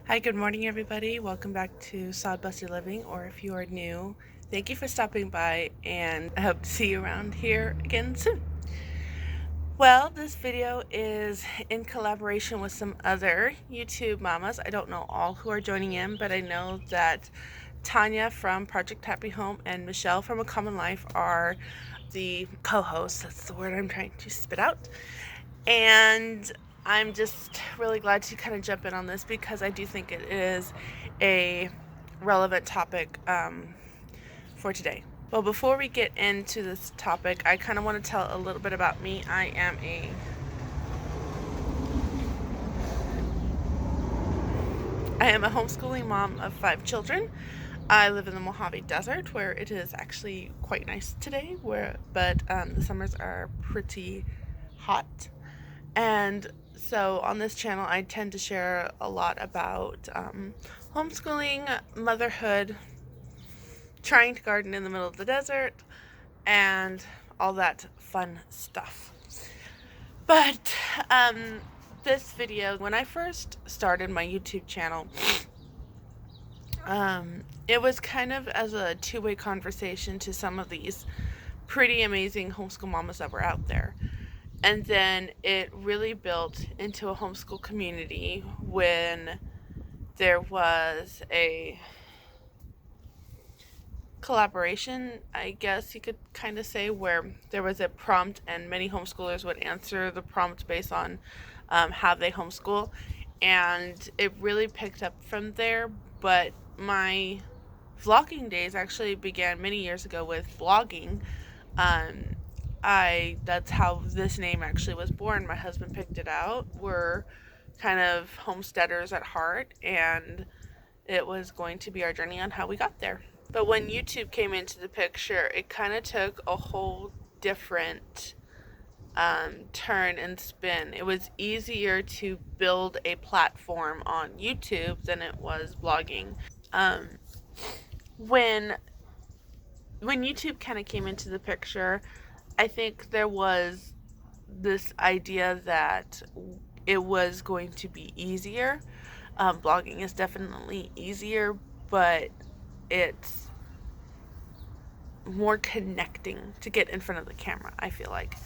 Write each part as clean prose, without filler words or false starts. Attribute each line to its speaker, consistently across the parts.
Speaker 1: Hi, good morning, everybody. Welcome back to Sawdusty Living, or if you are new, thank you for stopping by, and I hope to see you around here again soon. Well, this video is in collaboration with some other YouTube mamas. I don't know all who are joining in, but I know that Tanya from Project Happy Home and Michelle from A Common Life are the co-hosts. That's the word I'm trying to spit out. And I'm just really glad to kind of jump in on this because I do think it is a relevant topic for today. Well, before we get into this topic, I kind of want to tell a little bit about me. I am a homeschooling mom of 5 children. I live in the Mojave Desert, where it is actually quite nice today, but the summers are pretty hot. And so on this channel, I tend to share a lot about homeschooling, motherhood, trying to garden in the middle of the desert, and all that fun stuff. But this video, when I first started my YouTube channel, it was kind of as a two-way conversation to some of these pretty amazing homeschool mamas that were out there. And then it really built into a homeschool community when there was a collaboration, I guess you could kind of say, where there was a prompt and many homeschoolers would answer the prompt based on how they homeschool. And it really picked up from there. But my vlogging days actually began many years ago with blogging. That's how this name actually was born. My husband picked it out. We're kind of homesteaders at heart, and it was going to be our journey on how we got there. But when YouTube came into the picture, it kind of took a whole different turn and spin. It was easier to build a platform on YouTube than it was blogging. When YouTube kind of came into the picture, I think there was this idea that it was going to be easier. Blogging is definitely easier, but it's more connecting to get in front of the camera. I feel like,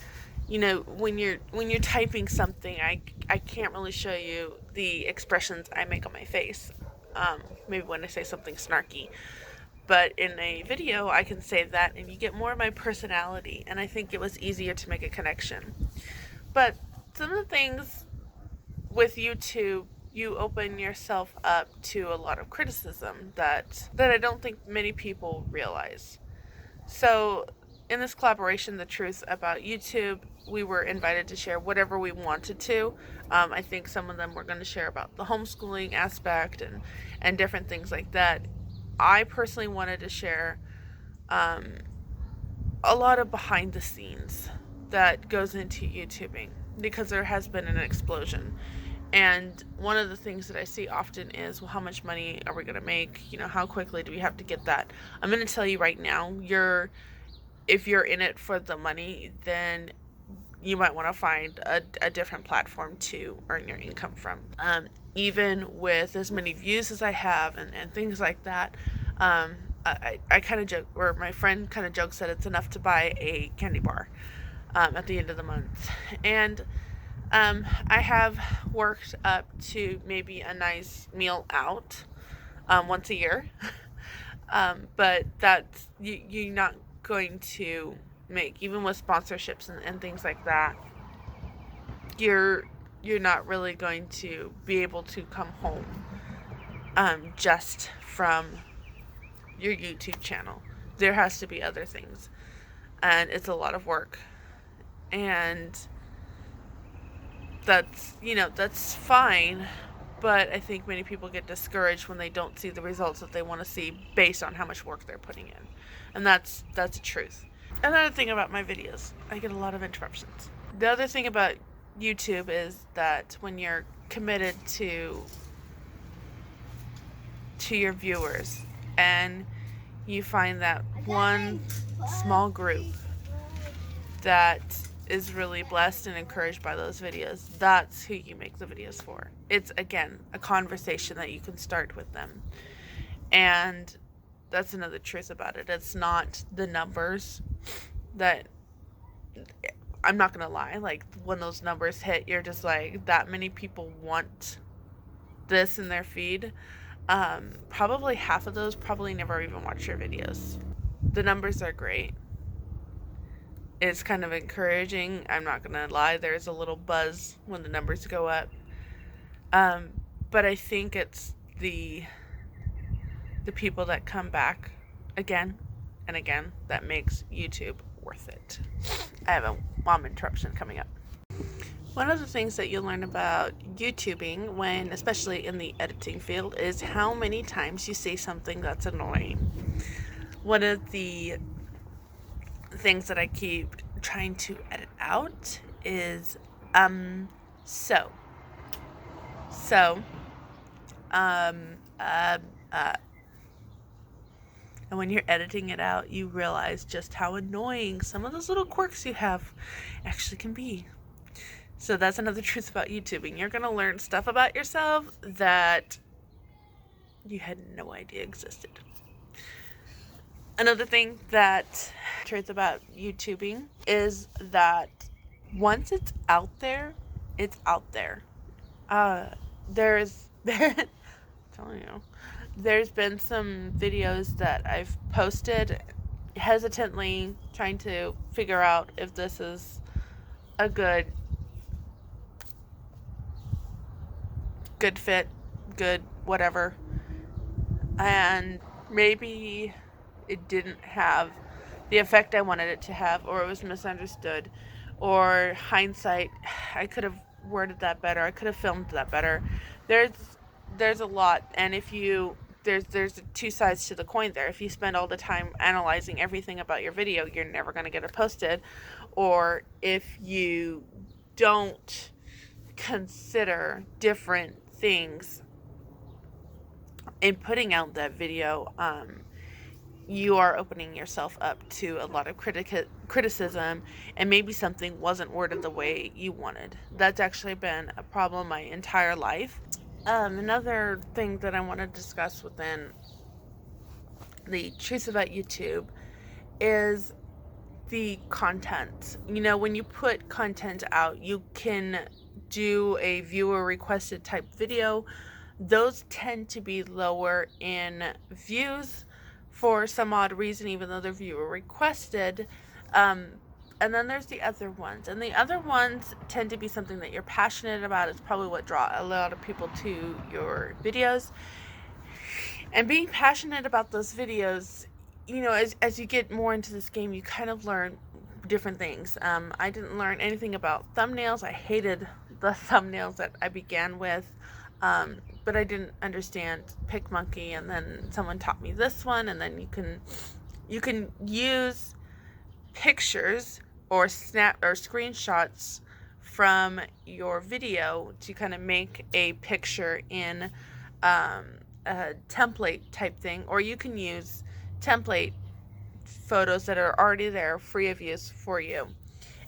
Speaker 1: when you're typing something, I can't really show you the expressions I make on my face. Maybe when I say something snarky. But in a video, I can say that, and you get more of my personality, and I think it was easier to make a connection. But some of the things with YouTube, you open yourself up to a lot of criticism that I don't think many people realize. So in this collaboration, The Truth About YouTube, we were invited to share whatever we wanted to. I think some of them were going to share about the homeschooling aspect and different things like that. I personally wanted to share a lot of behind the scenes that goes into YouTubing, because there has been an explosion. And one of the things that I see often is, well, how much money are we going to make? How quickly do we have to get that? I'm going to tell you right now, if you're in it for the money, then you might want to find a different platform to earn your income from. Even with as many views as I have and things like that, I kind of joke, or my friend kind of jokes that it's enough to buy a candy bar at the end of the month. And I have worked up to maybe a nice meal out once a year. But that's you're not going to make, even with sponsorships and things like that. You're not really going to be able to come home just from your YouTube channel. There has to be other things, and it's a lot of work. And that's fine, but I think many people get discouraged when they don't see the results that they want to see based on how much work they're putting in. And that's the truth. Another thing about my videos, I get a lot of interruptions. The other thing about YouTube is that when you're committed to your viewers, and you find that one small group that is really blessed and encouraged by those videos, that's who you make the videos for. It's, again, a conversation that you can start with them. And that's another truth about it. It's not the numbers that, I'm not going to lie, like when those numbers hit, you're just like, that many people want this in their feed. Probably half of those probably never even watch your videos. The numbers are great. It's kind of encouraging. I'm not going to lie. There's a little buzz when the numbers go up. But I think it's the people that come back again and again that makes YouTube worth it. I have a mom interruption coming up. One of the things that you'll learn about YouTubing, when especially in the editing field, is how many times you say something that's annoying. One of the things that I keep trying to edit out is so and when you're editing it out, you realize just how annoying some of those little quirks you have actually can be. So that's another truth about YouTubing. You're going to learn stuff about yourself that you had no idea existed. Another thing that truth about YouTubing is that once it's out there, it's out there. There's been, telling you, there's been some videos that I've posted hesitantly, trying to figure out if this is a good fit, good whatever, and maybe it didn't have the effect I wanted it to have, or it was misunderstood, or hindsight, I could have worded that better, I could have filmed that better. There's a lot, and if you there's two sides to the coin there. If you spend all the time analyzing everything about your video, you're never going to get it posted. Or if you don't consider different things in putting out that video, you are opening yourself up to a lot of criticism, and maybe something wasn't worded the way you wanted. That's actually been a problem my entire life. Another thing that I want to discuss within the truth about YouTube is the content. You know, when you put content out, you can do a viewer requested type video. Those tend to be lower in views for some odd reason, even though they're viewer requested. And then there's the other ones. And the other ones tend to be something that you're passionate about. It's probably what draw a lot of people to your videos. And being passionate about those videos, you know, as you get more into this game, you kind of learn different things. I didn't learn anything about thumbnails. I hated the thumbnails that I began with. But I didn't understand PicMonkey, and then someone taught me this one, and then you can use pictures or screenshots from your video to kind of make a picture in a template type thing, or you can use template photos that are already there free of use for you.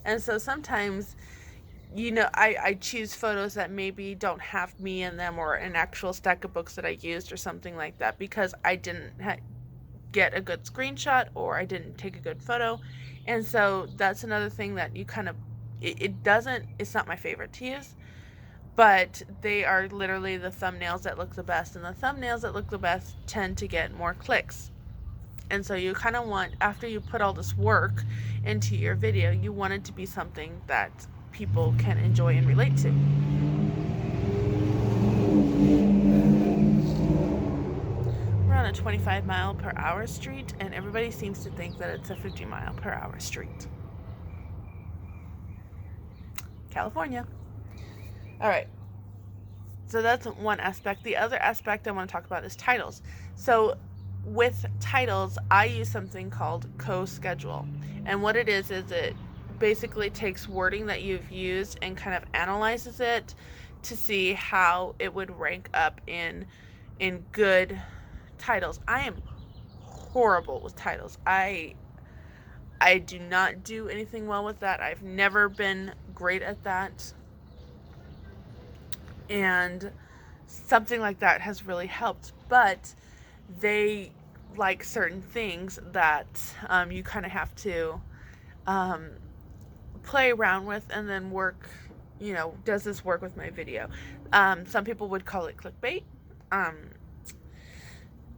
Speaker 1: And so sometimes, you know, I choose photos that maybe don't have me in them, or an actual stack of books that I used or something like that, because I didn't get a good screenshot, or I didn't take a good photo. And so that's another thing that you kind of, it's not my favorite to use, but they are literally the thumbnails that look the best, and the thumbnails that look the best tend to get more clicks. And so you kind of want, after you put all this work into your video, you want it to be something that people can enjoy and relate to. We're on a 25 mile per hour street, and everybody seems to think that it's a 50 mile per hour street. California. All right. So that's one aspect. The other aspect I want to talk about is titles. So with titles, I use something called co-schedule. And what it is it basically takes wording that you've used and kind of analyzes it to see how it would rank up in good titles. I am horrible with titles. I I do not do anything well with that. I've never been great at that. And something like that has really helped. But they like certain things that you kind of have to um, play around with and then work, does this work with my video? Some people would call it clickbait. Um,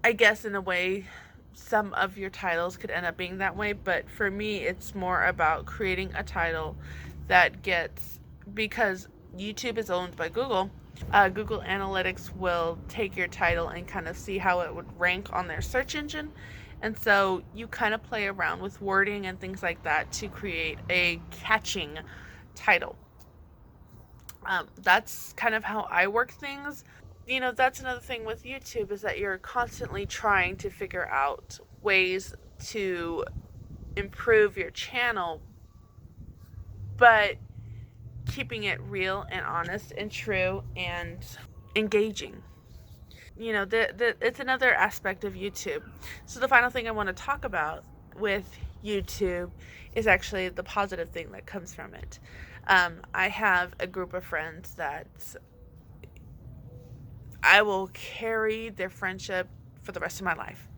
Speaker 1: I guess in a way, some of your titles could end up being that way, but for me, it's more about creating a title that gets, because YouTube is owned by Google. Google Analytics will take your title and kind of see how it would rank on their search engine. And so you kind of play around with wording and things like that to create a catching title. That's kind of how I work things. That's another thing with YouTube, is that you're constantly trying to figure out ways to improve your channel, but keeping it real and honest and true and engaging. It's another aspect of YouTube. So the final thing I want to talk about with YouTube is actually the positive thing that comes from it. I have a group of friends that I will carry their friendship for the rest of my life.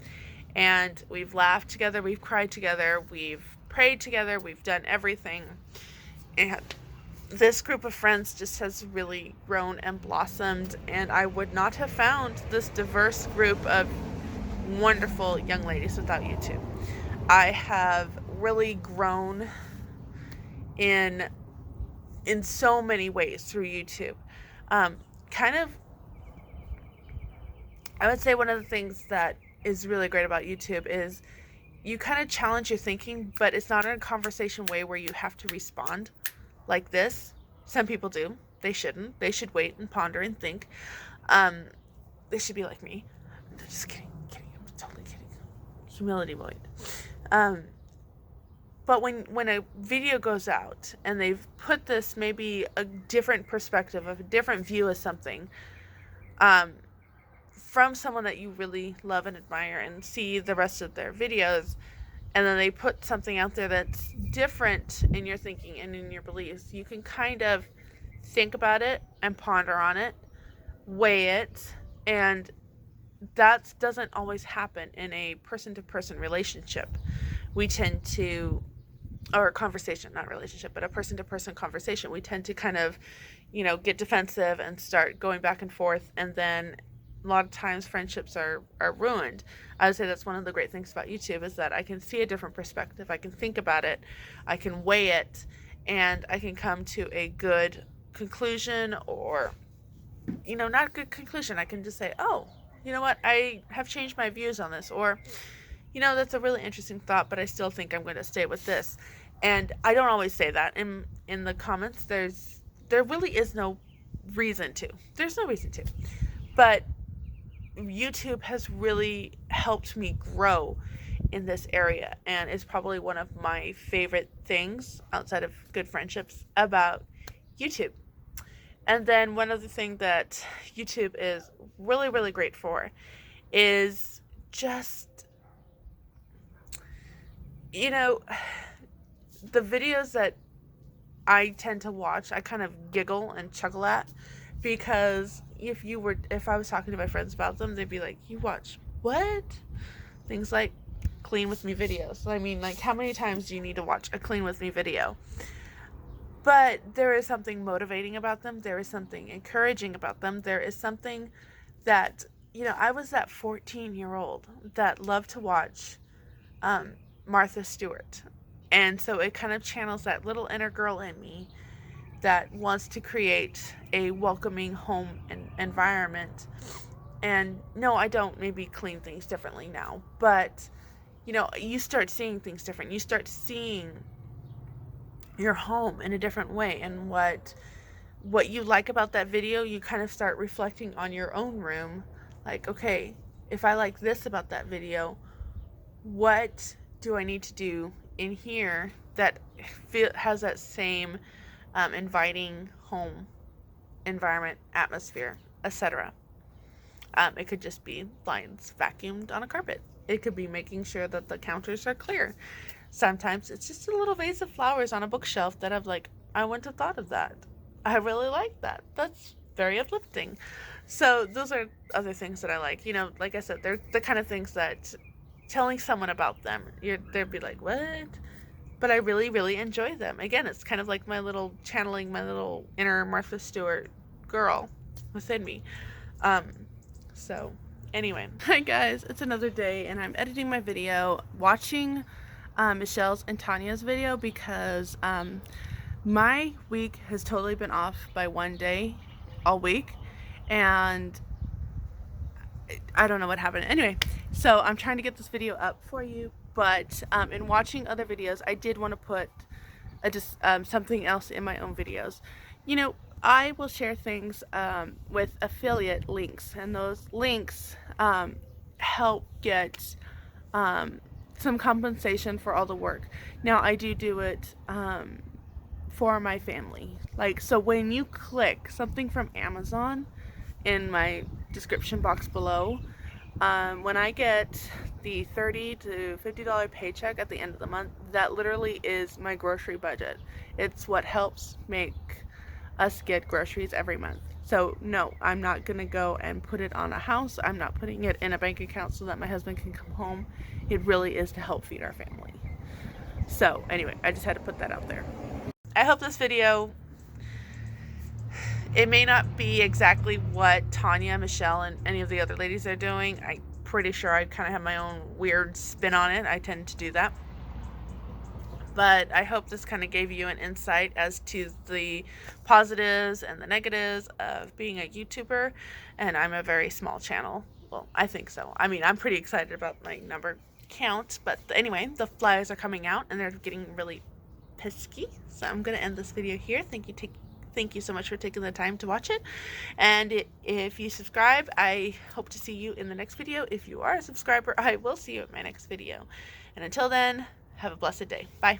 Speaker 1: And we've laughed together, we've cried together, we've prayed together, we've done everything. And this group of friends just has really grown and blossomed, and I would not have found this diverse group of wonderful young ladies without YouTube. I have really grown in so many ways through YouTube. I would say one of the things that is really great about YouTube is you kind of challenge your thinking, but it's not in a conversation way where you have to respond like this. Some people do. They shouldn't. They should wait and ponder and think. They should be like me. No, just kidding. I'm totally kidding. Humility void. But when a video goes out and they've put this maybe a different perspective, of a different view of something, from someone that you really love and admire and see the rest of their videos, and then they put something out there that's different in your thinking and in your beliefs, you can kind of think about it and ponder on it, weigh it, and that doesn't always happen in a person-to-person relationship. We tend to, or a conversation, not relationship, but a person-to-person conversation, we tend to kind of, get defensive and start going back and forth, and then a lot of times friendships are ruined. I would say that's one of the great things about YouTube, is that I can see a different perspective. I can think about it, I can weigh it, and I can come to a good conclusion, or, not a good conclusion. I can just say, oh, you know what, I have changed my views on this, or, that's a really interesting thought, but I still think I'm going to stay with this. And I don't always say that in the comments. There really is no reason to. There's no reason to. But YouTube has really helped me grow in this area, and it's probably one of my favorite things outside of good friendships about YouTube. And then one other thing that YouTube is really, really great for is just, the videos that I tend to watch, I kind of giggle and chuckle at, because if I was talking to my friends about them, they'd be like, you watch what? Things like clean with me videos. I mean, like, how many times do you need to watch a clean with me video? But there is something motivating about them. There is something encouraging about them. There is something that, I was that 14-year-old that loved to watch Martha Stewart. And so it kind of channels that little inner girl in me that wants to create a welcoming home and environment. And no, I don't maybe clean things differently now, but you start seeing things different. You start seeing your home in a different way, and what you like about that video, you kind of start reflecting on your own room. Like, okay, if I like this about that video, what do I need to do in here that has that same inviting home environment, atmosphere, etc. It could just be lines vacuumed on a carpet. It could be making sure that the counters are clear. Sometimes it's just a little vase of flowers on a bookshelf that I've like, I wouldn't have thought of that. I really like that. That's very uplifting. So those are other things that I like. You know, like I said, they're the kind of things that telling someone about them, they'd be like, what? But I really, really enjoy them. Again, it's kind of like my little channeling, my little inner Martha Stewart girl within me. Um, so anyway, hi guys, it's another day and I'm editing my video, watching Michelle's and Tanya's video because my week has totally been off by one day all week, and I don't know what happened. Anyway, so I'm trying to get this video up for you, but in watching other videos, I did want to put just something else in my own videos. You know, I will share things with affiliate links, and those links help get some compensation for all the work. Now, I do it for my family. Like, so when you click something from Amazon in my description box below, when I get the $30 to $50 paycheck at the end of the month, that literally is my grocery budget. It's what helps make us get groceries every month. So no, I'm not gonna go and put it on a house. I'm not putting it in a bank account so that my husband can come home. It really is to help feed our family. So anyway, I just had to put that out there. I hope this video, it may not be exactly what Tanya, Michelle, and any of the other ladies are doing. I'm pretty sure I kind of have my own weird spin on it. I tend to do that. But I hope this kind of gave you an insight as to the positives and the negatives of being a YouTuber. And I'm a very small channel. Well, I think so. I mean, I'm pretty excited about my number count. But anyway, the flies are coming out and they're getting really pesky. So I'm going to end this video here. Thank you so much for taking the time to watch it. And if you subscribe, I hope to see you in the next video. If you are a subscriber, I will see you at my next video. And until then, have a blessed day. Bye.